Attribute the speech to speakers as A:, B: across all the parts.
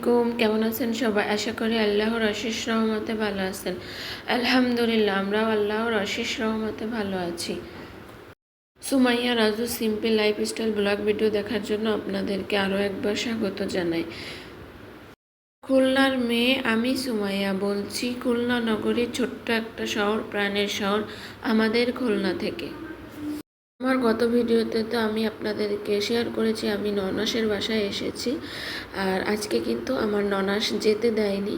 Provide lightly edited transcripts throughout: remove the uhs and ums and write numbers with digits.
A: আলাইকুম, কেমন আছেন সবাই? আশা করি আল্লাহর অশেষ রহমতে ভালো আছেন। আলহামদুলিল্লাহ, আমরাও আল্লাহর অশেষ রহমতে ভালো আছি। Sumaiya Raju simple lifestyle blog video দেখার জন্য আপনাদেরকে আরও একবার স্বাগত জানাই। খুলনার মেয়ে আমি সুমাইয়া বলছি, খুলনা নগরীর ছোট্ট একটা শহর, প্রাণের শহর আমাদের খুলনা থেকে। আমার গত ভিডিওতে তো আমি আপনাদেরকে শেয়ার করেছি আমি ননাসের বাসায় এসেছি, আর আজকে কিন্তু আমার ননাস যেতে দেয়নি,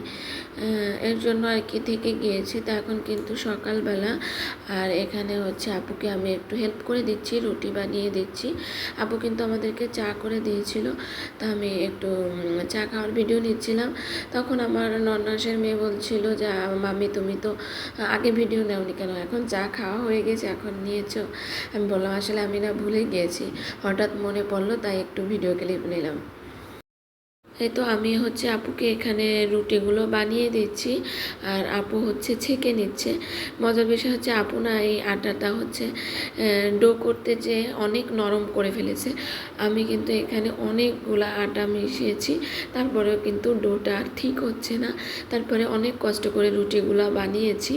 A: এর জন্য আর কি থেকে গিয়েছি। তা এখন কিন্তু সকালবেলা, আর এখানে হচ্ছে আপুকে আমি একটু হেল্প করে দিচ্ছি, রুটি বানিয়ে দিচ্ছি। আপু কিন্তু আমাদেরকে চা করে দিয়েছিল, তা আমি একটু চা খাওয়ার ভিডিও নিচ্ছিলাম। তখন আমার ননাসের মেয়ে বলছিল যে মামি তুমি তো আগে ভিডিও নেওনি কেন, এখন চা খাওয়া হয়ে গেছে এখন নিয়েছো? আমি বললাম আসলে আমি না ভুলে গিয়েছি, হঠাৎ মনে পড়লো তাই একটু ভিডিও ক্লিপ নিলাম। এই তো আমি হচ্ছে আপুকে এখানে রুটিগুলো বানিয়ে দিচ্ছি, আর আপু হচ্ছে ছেঁকে নিচ্ছে। মজার বিষয় হচ্ছে আপু না এই আটাটা হচ্ছে ডো করতে যে অনেক নরম করে ফেলেছে। আমি কিন্তু এখানে অনেকগুলা আটা মিশিয়েছি, তারপরেও কিন্তু ডোটা ঠিক হচ্ছে না। তারপরে অনেক কষ্ট করে রুটিগুলো বানিয়েছি,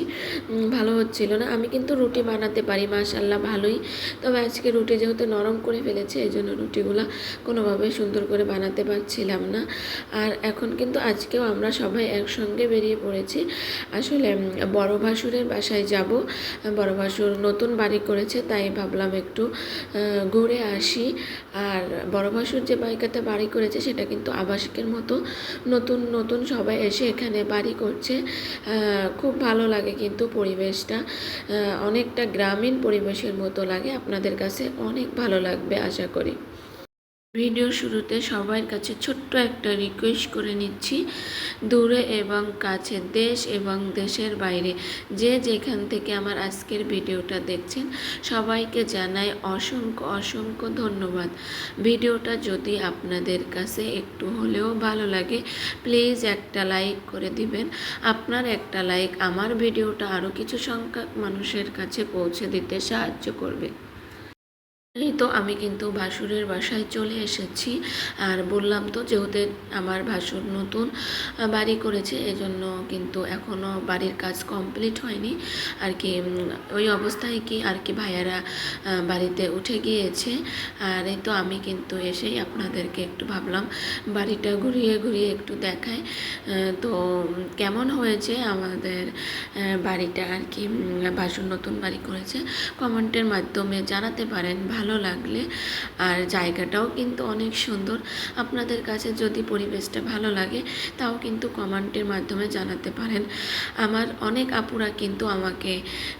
A: ভালো হচ্ছিল না। আমি কিন্তু রুটি বানাতে পারি মাশাআল্লাহ ভালোই, তবে আজকে রুটি যেহেতু নরম করে ফেলেছে এই জন্য রুটিগুলো কোনোভাবে সুন্দর করে বানাতে পারছিলাম না। আর এখন কিন্তু আজকেও আমরা সবাই একসঙ্গে বেরিয়ে পড়েছি। আসলে বড় ভাসুরের বাসায় যাব। বড় ভাসুর নতুন বাড়ি করেছে, তাই ভাবলাম একটু ঘুরে আসি। আর বড় ভাসুর যে জায়গাতে বাড়ি করেছে সেটা কিন্তু আবাসিকের মতো, নতুন নতুন সবাই এসে এখানে বাড়ি করছে। খুব ভালো লাগে কিন্তু পরিবেশটা অনেকটা গ্রামীণ পরিবেশের মতো লাগে। আপনাদের কাছে অনেক ভালো লাগবে আশা করি। ভিডিও শুরুতে সবার কাছে ছোট্ট একটা রিকোয়েস্ট করে নিচ্ছি, দূরে এবং কাছে, দেশ এবং দেশের বাইরে যে যেখান থেকে আমার আজকের ভিডিওটা দেখছেন সবাইকে জানাই অসংখ্য অসংখ্য ধন্যবাদ। ভিডিওটা যদি আপনাদের কাছে একটু হলেও ভালো লাগে প্লিজ একটা লাইক করে দিবেন। আপনার একটা লাইক আমার ভিডিওটা আরও কিছু সংখ্যক মানুষের কাছে পৌঁছে দিতে সাহায্য করবে। এই তো আমি কিন্তু ভাসুরের বাসায় চলে এসেছি, আর বললাম তো যেহেতু আমার ভাসুর নতুন বাড়ি করেছে এজন্য কিন্তু এখনও বাড়ির কাজ কমপ্লিট হয়নি আর কি। ওই অবস্থায় কি আর কি ভাইয়ারা বাড়িতে উঠে গিয়েছে। আর এই তো আমি কিন্তু এসেই আপনাদেরকে একটু ভাবলাম বাড়িটা ঘুরিয়ে ঘুরিয়ে একটু দেখায়। তো কেমন হয়েছে আমাদের বাড়িটা আর কি, ভাসুর নতুন বাড়ি করেছে কমেন্টের মাধ্যমে জানাতে পারেন ভালো লাগলে। আর জায়গাটাও কিন্তু অনেক সুন্দর, আপনাদের কাছে যদি পরিবেশটা ভালো লাগে তাও কিন্তু কমেন্টের মাধ্যমে জানাতে পারেন। আমার অনেক আপুরা কিন্তু আমাকে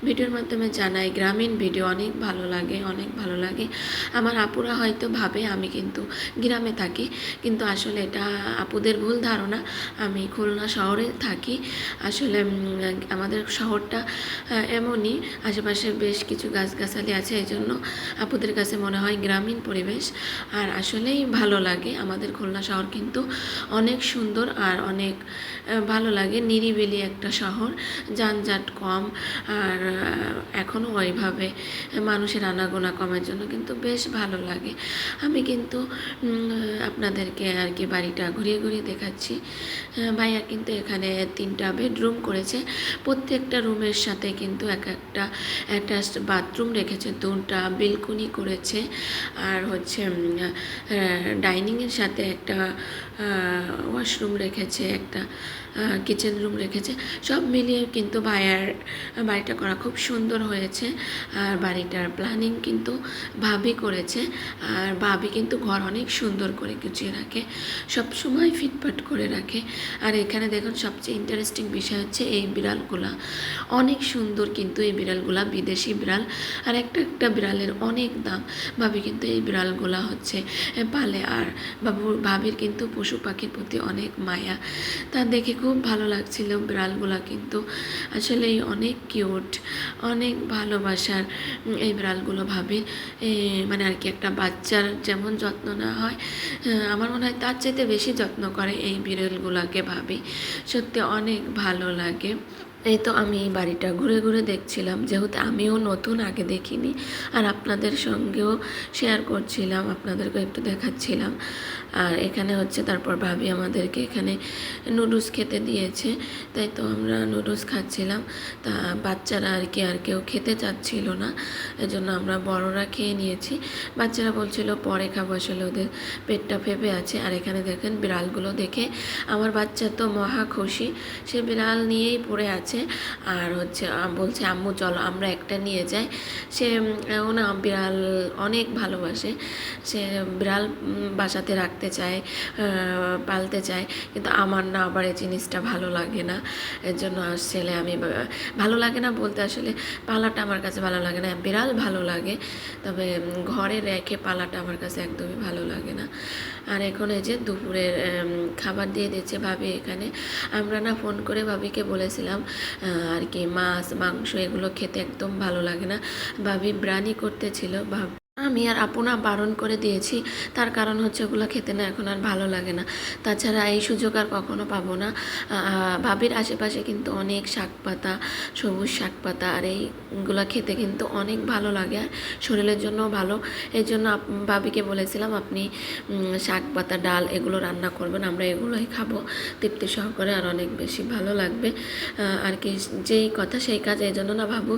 A: ভিডিওর মাধ্যমে জানায় গ্রামীণ ভিডিও অনেক ভালো লাগে, অনেক ভালো লাগে। আমার আপুরা হয়তো ভাবে আমি কিন্তু গ্রামে থাকি, কিন্তু আসলে এটা আপুদের ভুল ধারণা। আমি খুলনা শহরে থাকি। আসলে আমাদের শহরটা এমনই, আশেপাশে বেশ কিছু গাছগাছালি আছে, এই জন্য আপুদের কাছে মনে হয় গ্রামীণ পরিবেশ। আর আসলেই ভালো লাগে, আমাদের খুলনা শহর কিন্তু অনেক সুন্দর আর অনেক ভালো লাগে, নিরিবিলি একটা শহর, যানজট কম। আর এখনও ওইভাবে মানুষের আনাগোনা কমের জন্য কিন্তু বেশ ভালো লাগে। আমি কিন্তু আপনাদেরকে আর কি বাড়িটা ঘুরিয়ে ঘুরিয়ে দেখাচ্ছি। ভাইয়া কিন্তু এখানে 3টা বেডরুম করেছে, প্রত্যেকটা রুমের সাথে কিন্তু এক একটা অ্যাটাচড বাথরুম রেখেছে, 2টা বেলকনি করেছে। আর হচ্ছে ডাইনিংয়ের সাথে একটা ওয়াশরুম রেখেছে, একটা কিচেন রুম রেখেছে। সব মিলিয়ে কিন্তু ভাইয়ার বাড়িটা করা খুব সুন্দর হয়েছে। আর বাড়িটার প্ল্যানিং কিন্তু ভাবি করেছে, আর ভাবি কিন্তু ঘর অনেক সুন্দর করে গুছিয়ে রাখে, সব সময় ফিটফাট করে রাখে। আর এখানে দেখুন সবচেয়ে ইন্টারেস্টিং বিষয় হচ্ছে এই বিড়ালগুলা অনেক সুন্দর, কিন্তু এই বিড়ালগুলা বিদেশি বিড়াল, আর একটা একটা বিড়ালের অনেক দাম। ভাবি কিন্তু এই বিড়ালগুলা হচ্ছে পালে, আর ভাবির কিন্তু পশু পাখির প্রতি অনেক মায়া, তা দেখে খুব ভালো লাগছিল। বিড়ালগুলা কিন্তু আসলেই অনেক কিউট, অনেক ভালোবাসার এই বিড়ালগুলো ভাবির, মানে আর কি একটা বাচ্চার যেমন যত্ন নেওয়া হয় আমার মনে হয় তার চাইতে বেশি যত্ন করে এই বিড়ালগুলোকে ভাবি। সত্যি অনেক ভালো লাগে। এই তো আমি এই বাড়িটা ঘুরে ঘুরে দেখছিলাম, যেহেতু আমিও নতুন, আগে দেখিনি, আর আপনাদের সঙ্গেও শেয়ার করছিলাম, আপনাদেরকে একটু দেখাচ্ছিলাম। আর এখানে হচ্ছে তারপর ভাবি আমাদেরকে এখানে নুডলস খেতে দিয়েছে, তাই তো আমরা নুডলস খাচ্ছিলাম। তা বাচ্চারা আর কেউ খেতে চাচ্ছিল না, এজন্য আমরা বড়রা খেয়ে নিয়েছি। বাচ্চারা বলছিল পরে খাবো, আসলে ওদের পেটটা ফেপে আছে। আর এখানে দেখেন বিড়ালগুলো দেখে আমার বাচ্চা তো মহা খুশি, সে বিড়াল নিয়েই পড়ে আছে। আর হচ্ছে বলছে আম্মু চলো আমরা একটা নিয়ে যাই। সে না বিড়াল অনেক ভালোবাসে, সে বিড়াল বাসাতে রাখতে চায়, পালতে চায়, কিন্তু আমার না আবার এই জিনিসটা ভালো লাগে না। এর জন্য আসলে আমি ভালো লাগে না বলতে, আসলে পালাটা আমার কাছে ভালো লাগে না। বিড়াল ভালো লাগে, তবে ঘরে রেখে পালাটা আমার কাছে একদমই ভালো লাগে না। আর এখন এই যে দুপুরের খাবার দিয়ে দিচ্ছে ভাবি এখানে। আমরা না ফোন করে ভাবিকে বলেছিলাম আর কি মাছ মাংস এগুলো খেতে একদম ভালো লাগে না, ভাবি ব্রানি করতেছিল। আমি আর আপনা বারণ করে দিয়েছি, তার কারণ হচ্ছে ওগুলো খেতে না এখন আর ভালো লাগে না। তাছাড়া এই সুযোগ আর কখনো পাবো না। ভাবির আশেপাশে কিন্তু অনেক শাক পাতা, সবুজ শাক পাতা, আর এইগুলো খেতে কিন্তু অনেক ভালো লাগে, আর শরীরের জন্য ভালো। এই জন্য ভাবিকে বলেছিলাম আপনি শাক পাতা ডাল এগুলো রান্না করবেন, আমরা এগুলোই খাবো তৃপ্তি সহকারে, আর অনেক বেশি ভালো লাগবে। আর কি যেই কথা সেই কাজ। এই জন্য না ভাবু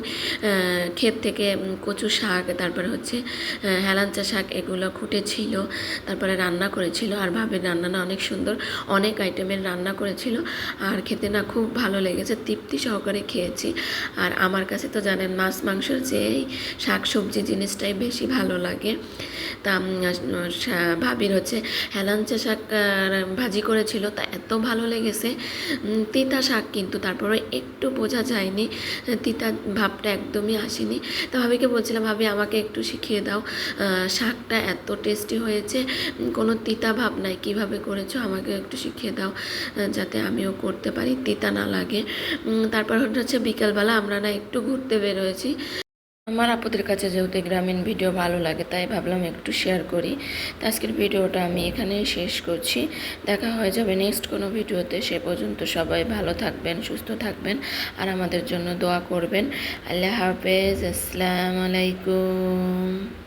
A: ক্ষেত থেকে কচু শাক, তারপরে হচ্ছে হেলাঞ্চা শাক এগুলো খুঁটেছিল, তারপরে রান্না করেছিল। আর ভাবির রান্না না অনেক সুন্দর, অনেক আইটেমের রান্না করেছিল, আর খেতে না খুব ভালো লেগেছে, তৃপ্তি সহকারে খেয়েছি। আর আমার কাছে তো জানেন মাছ মাংসের চেয়ে শাক সবজি জিনিসটাই বেশি ভালো লাগে। তা ভাবির হচ্ছে হেলাঞ্চা শাক ভাজি করেছিল, তা এত ভালো লেগেছে। তিতা শাক কিন্তু তারপরে একটু বোঝা যায়নি, তিতা ভাবটা একদমই আসেনি। তো ভাবিকে বলছিলাম ভাবি আমাকে একটু শিখিয়ে দাও, শাকটা এত টেস্টি হয়েছে, কোনো তিতা ভাব নাই, কীভাবে করেছো আমাকে একটু শিখিয়ে দাও, যাতে আমিও করতে পারি, তিতা না লাগে। তারপর হচ্ছে বিকেলবেলা আমরা না একটু ঘুরতে বেরোয়েছি। আমার আপুদের কাছে যেহেতু গ্রামীণ ভিডিও ভালো লাগে, তাই ভাবলাম একটু শেয়ার করি। তো আজকের ভিডিওটা আমি এখানেই শেষ করছি, দেখা হয়ে যাবে নেক্সট কোনো ভিডিওতে। সে পর্যন্ত সবাই ভালো থাকবেন, সুস্থ থাকবেন, আর আমাদের জন্য দোয়া করবেন। আল্লাহ হাফেজ, আসসালামু আলাইকুম।